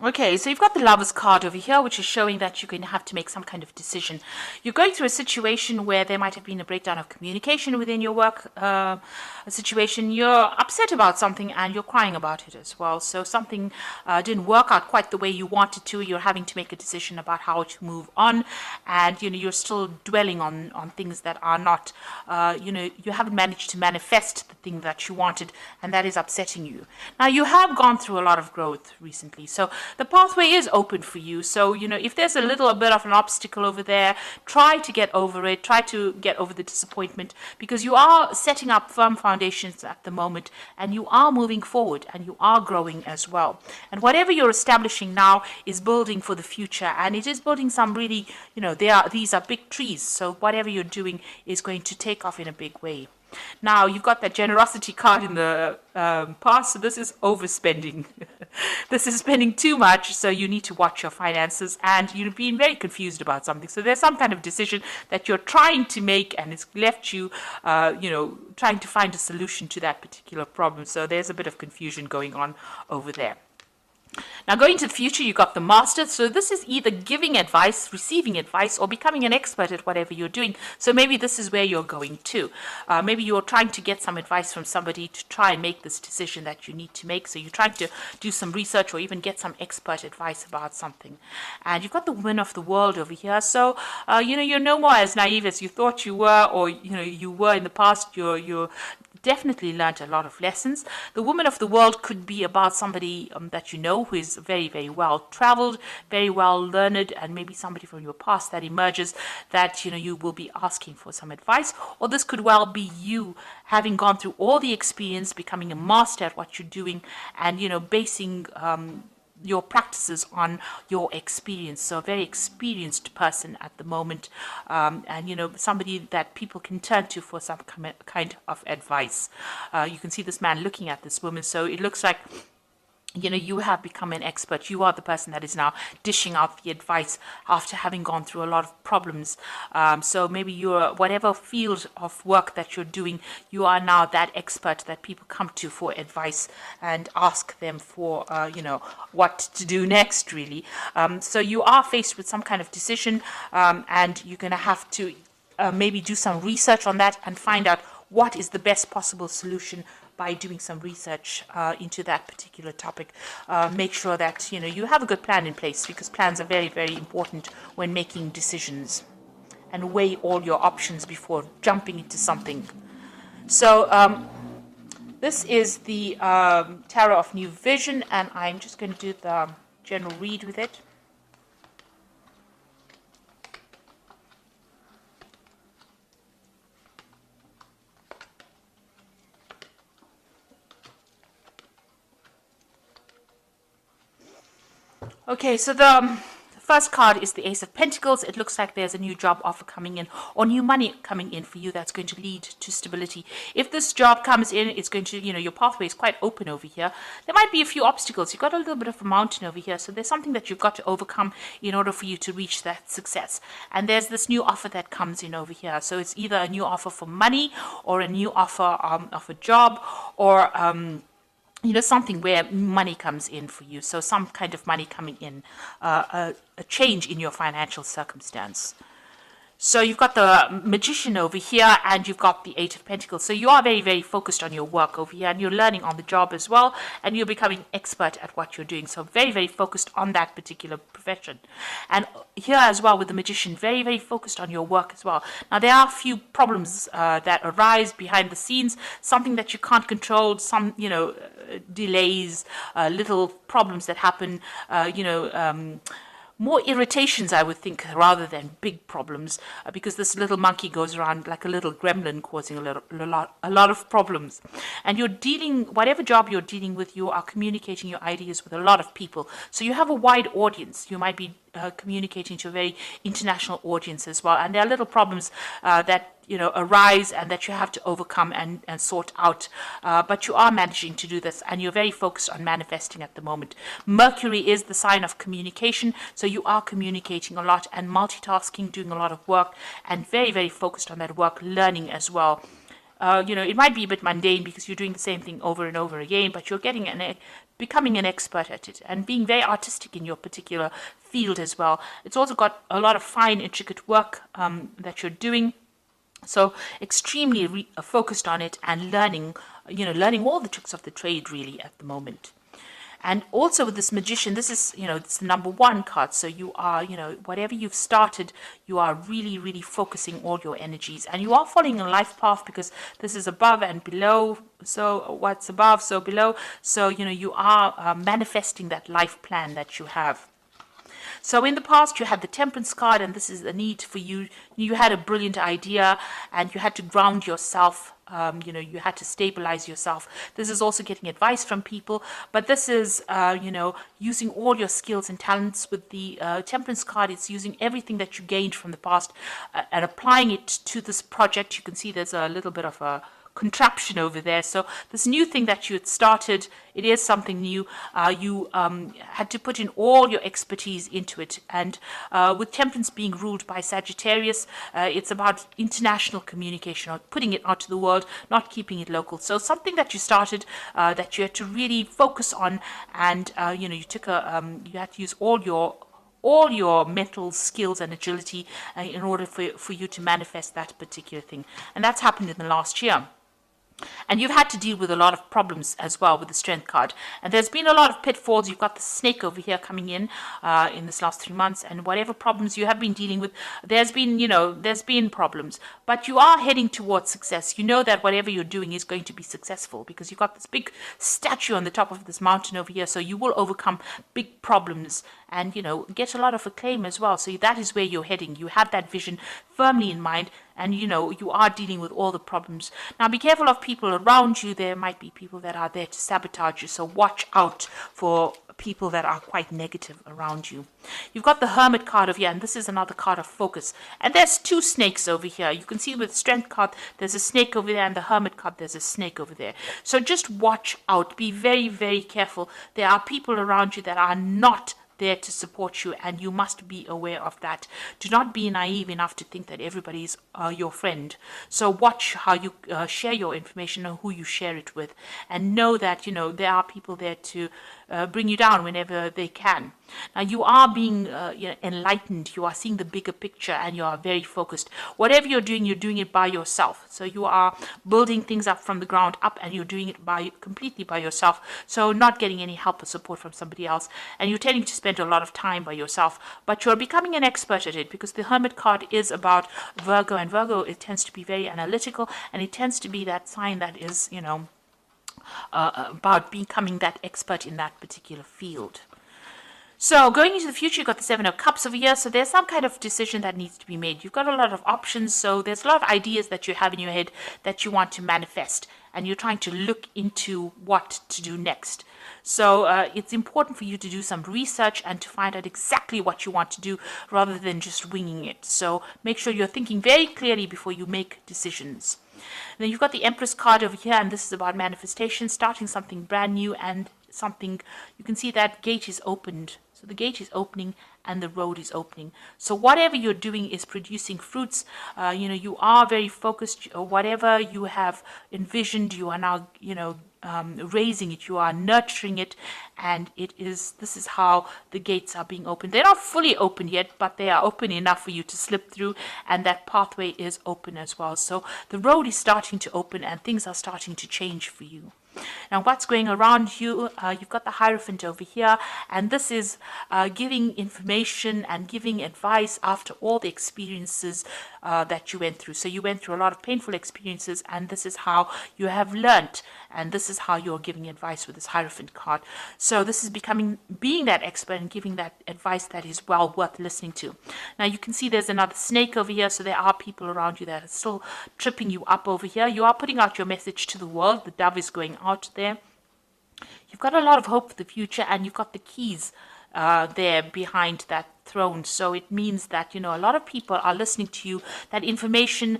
Okay, so you've got the Lover's card over here, which is showing that you're going to have to make some kind of decision. You're going through a situation where there might have been a breakdown of communication within your work a situation. You're upset about something and you're crying about it as well. So something didn't work out quite the way you wanted to. You're having to make a decision about how to move on, and you're still dwelling on things that are not. You haven't managed to manifest the thing that you wanted, and that is upsetting you. Now you have gone through a lot of growth recently, so the pathway is open for you. So, if there's a little bit of an obstacle over there, try to get over it, try to get over the disappointment, because you are setting up firm foundations at the moment, and you are moving forward, and you are growing as well. And whatever you're establishing now is building for the future, and it is building some really, these are big trees. So whatever you're doing is going to take off in a big way. Now, you've got that generosity card in the past, so this is overspending. This is spending too much, so you need to watch your finances, and you're being very confused about something. So there's some kind of decision that you're trying to make, and it's left you, trying to find a solution to that particular problem. So there's a bit of confusion going on over there. Now, going to the future, you got the master. So this is either giving advice, receiving advice, or becoming an expert at whatever you're doing. So maybe this is where you're going to. Maybe you're trying to get some advice from somebody to try and make this decision that you need to make. So you're trying to do some research or even get some expert advice about something. And you've got the woman of the world over here. So, you're no more as naive as you thought you were, or, you were in the past. You're definitely learned a lot of lessons. The woman of the world could be about somebody that you know who is very, very well traveled, very well learned, and maybe somebody from your past that emerges that you will be asking for some advice. Or this could well be you having gone through all the experience, becoming a master at what you're doing, and basing your practices on your experience. So a very experienced person at the moment, and somebody that people can turn to for some kind of advice. You can see this man looking at this woman, so it looks like you have become an expert. You are the person that is now dishing out the advice after having gone through a lot of problems. So maybe you're, whatever field of work that you're doing, you are now that expert that people come to for advice and ask them for, what to do next, really. So you are faced with some kind of decision, and you're going to have to maybe do some research on that and find out what is the best possible solution by doing some research into that particular topic. Make sure that you have a good plan in place, because plans are very, very important when making decisions, and weigh all your options before jumping into something. So this is the Tarot of New Vision, and I'm just going to do the general read with it. Okay, so the first card is the Ace of Pentacles. It looks like there's a new job offer coming in, or new money coming in for you that's going to lead to stability. If this job comes in, it's going to, your pathway is quite open over here. There might be a few obstacles. You've got a little bit of a mountain over here, so there's something that you've got to overcome in order for you to reach that success. And there's this new offer that comes in over here. So it's either a new offer for money, or a new offer of a job, or something where money comes in for you. So some kind of money coming in, a change in your financial circumstance. So you've got the Magician over here, and you've got the Eight of Pentacles. So you are very, very focused on your work over here, and you're learning on the job as well, and you're becoming expert at what you're doing. So very, very focused on that particular profession. And here as well with the Magician, very, very focused on your work as well. Now, there are a few problems that arise behind the scenes, something that you can't control, some, delays, little problems that happen, more irritations, I would think, rather than big problems, because this little monkey goes around like a little gremlin, causing a lot of problems. And you're dealing, whatever job you're dealing with, you are communicating your ideas with a lot of people. So you have a wide audience. You might be communicating to a very international audience as well. And there are little problems that arise and that you have to overcome and sort out. But you are managing to do this, and you're very focused on manifesting at the moment. Mercury is the sign of communication, so you are communicating a lot and multitasking, doing a lot of work, and very, very focused on that work, learning as well. it might be a bit mundane because you're doing the same thing over and over again, but you're becoming an expert at it and being very artistic in your particular field as well. It's also got a lot of fine, intricate work that you're doing. So extremely focused on it and learning all the tricks of the trade really at the moment. And also with this magician, this is, it's the number 1 card. So you are, whatever you've started, you are really, really focusing all your energies. And you are following a life path because this is above and below. So what's above, so below. So, you are manifesting that life plan that you have. So in the past, you had the Temperance card, and this is a need for you. You had a brilliant idea, and you had to ground yourself. You had to stabilize yourself. This is also getting advice from people, but this is, using all your skills and talents. With the Temperance card, it's using everything that you gained from the past and applying it to this project. You can see there's a little bit of a contraption over there. So this new thing that you had started, it is something new. You had to put in all your expertise into it. And with Temperance being ruled by Sagittarius, it's about international communication, or putting it out to the world, not keeping it local. So something that you started that you had to really focus on, and you had to use all your mental skills and agility in order for you to manifest that particular thing. And that's happened in the last year. And you've had to deal with a lot of problems as well with the Strength card. And there's been a lot of pitfalls. You've got the snake over here coming in this last 3 months. And whatever problems you have been dealing with, there's been problems. But you are heading towards success. You know that whatever you're doing is going to be successful because you've got this big statue on the top of this mountain over here. So you will overcome big problems and, get a lot of acclaim as well. So that is where you're heading. You have that vision firmly in mind. And, you are dealing with all the problems. Now, be careful of people around you. There might be people that are there to sabotage you. So watch out for people that are quite negative around you. You've got the Hermit card over here, and this is another card of focus. And there's 2 snakes over here. You can see with the Strength card, there's a snake over there, and the Hermit card, there's a snake over there. So just watch out. Be very, very careful. There are people around you that are not there to support you, and you must be aware of that. Do not be naive enough to think that everybody is your friend. So watch how you share your information and who you share it with, and know that there are people there to bring you down whenever they can. Now you are being enlightened. You are seeing the bigger picture, and you are very focused. Whatever you're doing it by yourself. So you are building things up from the ground up, and you're doing it completely by yourself. So not getting any help or support from somebody else, and you're tending to spend a lot of time by yourself. But you're becoming an expert at it because the Hermit card is about Virgo, and Virgo, it tends to be very analytical, and it tends to be that sign that is about becoming that expert in that particular field. So going into the future, you've got the 7 of Cups over here. So there's some kind of decision that needs to be made. You've got a lot of options. So there's a lot of ideas that you have in your head that you want to manifest. And you're trying to look into what to do next. So it's important for you to do some research and to find out exactly what you want to do rather than just winging it. So make sure you're thinking very clearly before you make decisions. And then you've got the Empress card over here, and this is about manifestation, starting something brand new, and something, you can see that gate is opened. So the gate is opening and the road is opening. So whatever you're doing is producing fruits. You are very focused. Whatever you have envisioned, you are now, raising it. You are nurturing it, and this is how the gates are being opened. They're not fully open yet, but they are open enough for you to slip through, and that pathway is open as well. So the road is starting to open, and things are starting to change for you. Now, what's going around you? You've got the Hierophant over here, and this is giving information and giving advice after all the experiences that you went through. So you went through a lot of painful experiences, and this is how you have learnt, and this is how you're giving advice with this Hierophant card. So this is being that expert and giving that advice that is well worth listening to. Now you can see there's another snake over here, so there are people around you that are still tripping you up over here. You are putting out your message to the world. The dove is going out there. You've got a lot of hope for the future, and you've got the keys there behind that throne. So it means that a lot of people are listening to you. That information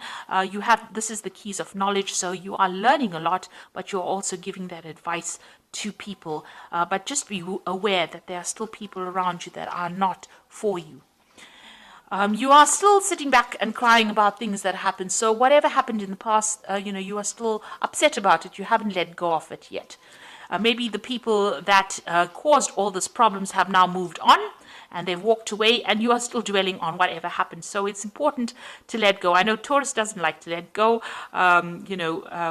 you have, this is the keys of knowledge. So you are learning a lot, but you're also giving that advice to people. But just be aware that there are still people around you that are not for you. You are still sitting back and crying about things that happened. So whatever happened in the past, you are still upset about it. You haven't let go of it yet. Maybe the people that caused all these problems have now moved on and they've walked away, and you are still dwelling on whatever happened. So it's important to let go. I know Taurus doesn't like to let go.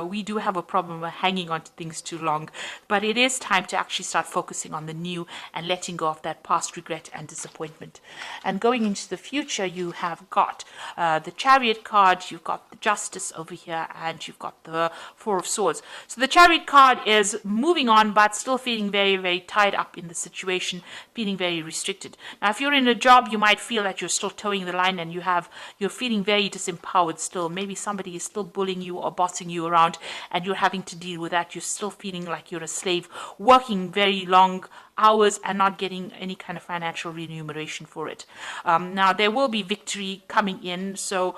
We do have a problem with hanging on to things too long, but it is time to actually start focusing on the new and letting go of that past regret and disappointment. And going into the future, you have got the Chariot card, you've got the Justice over here, and you've got the Four of Swords. So the Chariot card is moving on, but still feeling very, very tied up in the situation, feeling very restricted. Now, if you're in a job, you might feel that you're still towing the line and you're feeling very disempowered still. Maybe somebody is still bullying you or bossing you around and you're having to deal with that. You're still feeling like you're a slave, working very long hours and not getting any kind of financial remuneration for it. Now, there will be victory coming in. So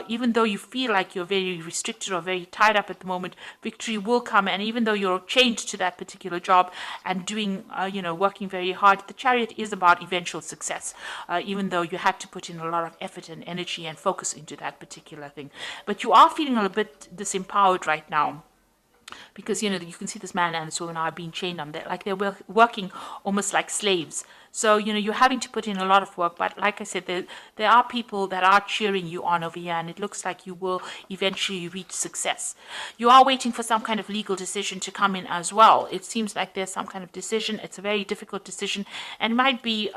even though you feel like you're very restricted or very tied up at the moment, victory will come. And even though you're chained to that particular job and doing, working very hard, the Chariot is about eventual success, even though you had to put in a lot of effort and energy and focus into that particular thing. But you are feeling a little bit disempowered right now, because you can see this man and this woman are being chained on there, like they're working almost like slaves. So you're having to put in a lot of work, but like I said, there are people that are cheering you on over here, and it looks like you will eventually reach success. You are waiting for some kind of legal decision to come in as well. It seems like there's some kind of decision. It's a very difficult decision, and it might be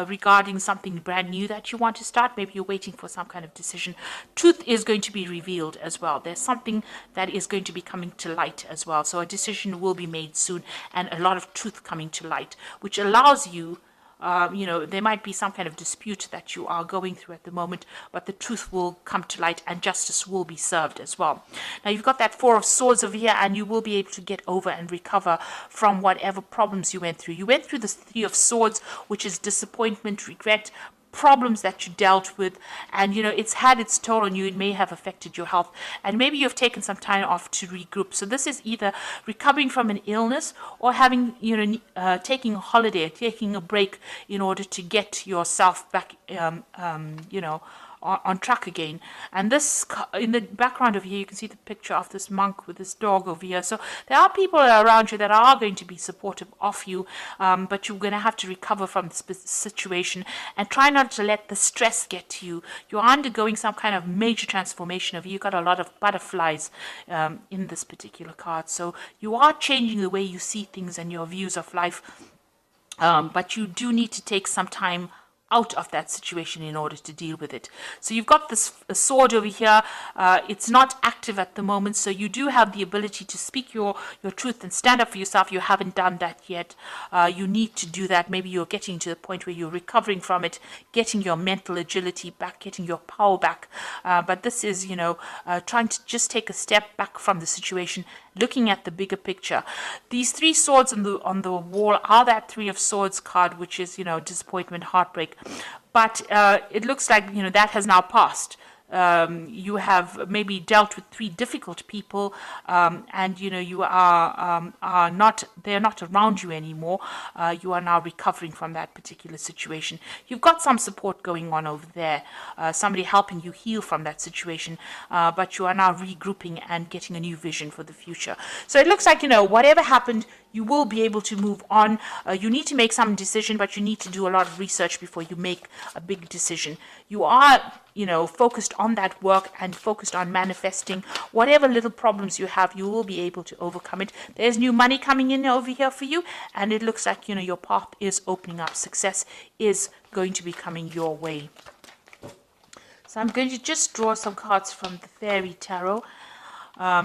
regarding something brand new that you want to start. Maybe you're waiting for some kind of decision. Truth is going to be revealed as well. There's something that is going to be coming to light as well. So a decision will be made soon, and a lot of truth coming to light, which allows you, there might be some kind of dispute that you are going through at the moment, but the truth will come to light and justice will be served as well. Now, you've got that Four of Swords over here, and you will be able to get over and recover from whatever problems you went through. You went through the Three of Swords, which is disappointment, regret, problems that you dealt with, and it's had its toll on you. It may have affected your health, and maybe you've taken some time off to regroup. So this is either recovering from an illness or having taking a holiday, taking a break in order to get yourself back on track again. And this, in the background over here, you can see the picture of this monk with this dog over here. So there are people around you that are going to be supportive of you, but you're going to have to recover from this situation and try not to let the stress get to you. You're undergoing some kind of major transformation of you. You've got a lot of butterflies in this particular card. So you are changing the way you see things and your views of life, but you do need to take some time out of that situation in order to deal with it. So you've got this sword over here. It's not active at the moment, so you do have the ability to speak your truth and stand up for yourself. You haven't done that yet. You need to do that. Maybe you're getting to the point where you're recovering from it, getting your mental agility back, getting your power back. But this is, trying to just take a step back from the situation, looking at the bigger picture. These three swords on the wall are that Three of Swords card, which is, disappointment, heartbreak. But it looks like, that has now passed. You have maybe dealt with three difficult people, and you are not, they're not around you anymore. You are now recovering from that particular situation. You've got some support going on over there, somebody helping you heal from that situation, but you are now regrouping and getting a new vision for the future. So it looks like, whatever happened, you will be able to move on. You need to make some decision, but you need to do a lot of research before you make a big decision. You are, focused on that work and focused on manifesting whatever little problems you have. You will be able to overcome it. There's new money coming in over here for you, and it looks like, your path is opening up. Success is going to be coming your way. So I'm going to just draw some cards from the Fairy Tarot.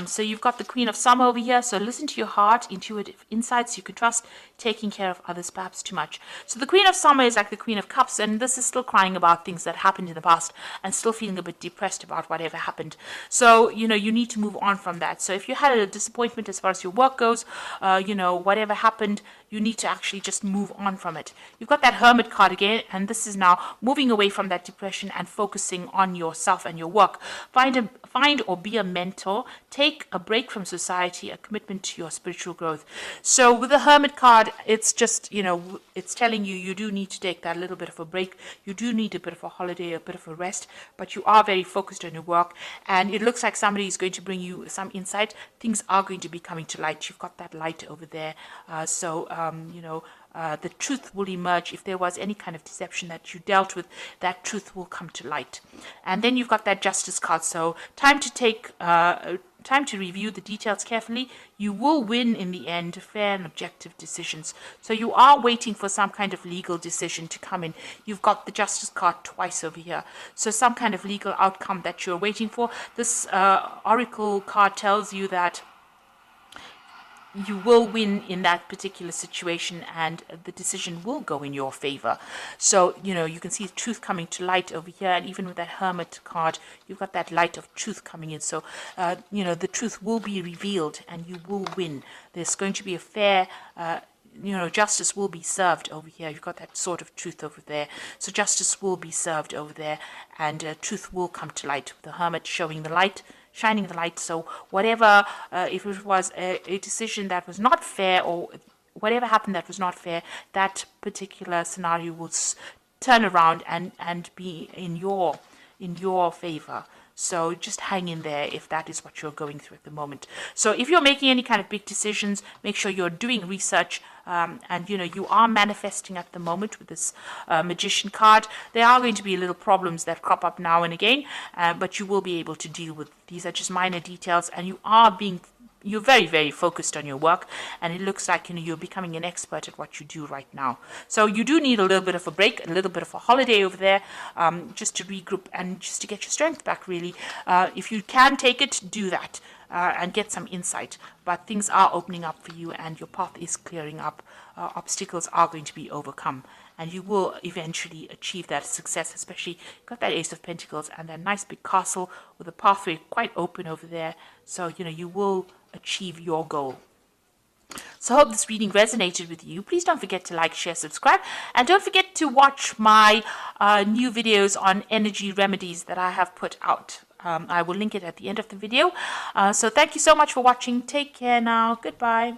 So you've got the Queen of Summer over here. So listen to your heart, intuitive insights you can trust, taking care of others perhaps too much. So the Queen of Summer is like the Queen of Cups, and this is still crying about things that happened in the past and still feeling a bit depressed about whatever happened. So, you need to move on from that. So if you had a disappointment as far as your work goes, whatever happened, you need to actually just move on from it. You've got that Hermit card again, and this is now moving away from that depression and focusing on yourself and your work. Find or be a mentor. Take a break from society, a commitment to your spiritual growth. So with the Hermit card, it's just, it's telling you you do need to take that little bit of a break. You do need a bit of a holiday, a bit of a rest, but you are very focused on your work, and it looks like somebody is going to bring you some insight. Things are going to be coming to light. You've got that light over there. The truth will emerge. If there was any kind of deception that you dealt with, that truth will come to light. And then you've got that Justice card. So time to review the details carefully. You will win in the end, fair and objective decisions. So you are waiting for some kind of legal decision to come in. You've got the Justice card twice over here. So some kind of legal outcome that you're waiting for. This Oracle card tells you that you will win in that particular situation, and the decision will go in your favor. So, you can see truth coming to light over here, and even with that Hermit card, you've got that light of truth coming in. So, the truth will be revealed and you will win. There's going to be a fair justice will be served over here. You've got that sort of truth over there. So justice will be served over there, and truth will come to light. The Hermit showing the light, shining the light. So whatever, if it was a decision that was not fair, or whatever happened that was not fair, that particular scenario will turn around and be in your favor. So just hang in there if that is what you're going through at the moment. So if you're making any kind of big decisions, make sure you're doing research, and you are manifesting at the moment with this Magician card. There are going to be little problems that crop up now and again, but you will be able to deal with. These are just minor details, and you're very, very focused on your work, and it looks like you're becoming an expert at what you do right now. So you do need a little bit of a break, a little bit of a holiday over there, just to regroup and just to get your strength back, really. If you can take it, do that. And get some insight. But things are opening up for you, and your path is clearing up. Obstacles are going to be overcome, and you will eventually achieve that success. Especially, got that Ace of Pentacles and that nice big castle with a pathway quite open over there. So you will achieve your goal. So I hope this reading resonated with you. Please don't forget to like, share, subscribe, and don't forget to watch my new videos on energy remedies that I have put out. I will link it at the end of the video. So thank you so much for watching. Take care now. Goodbye.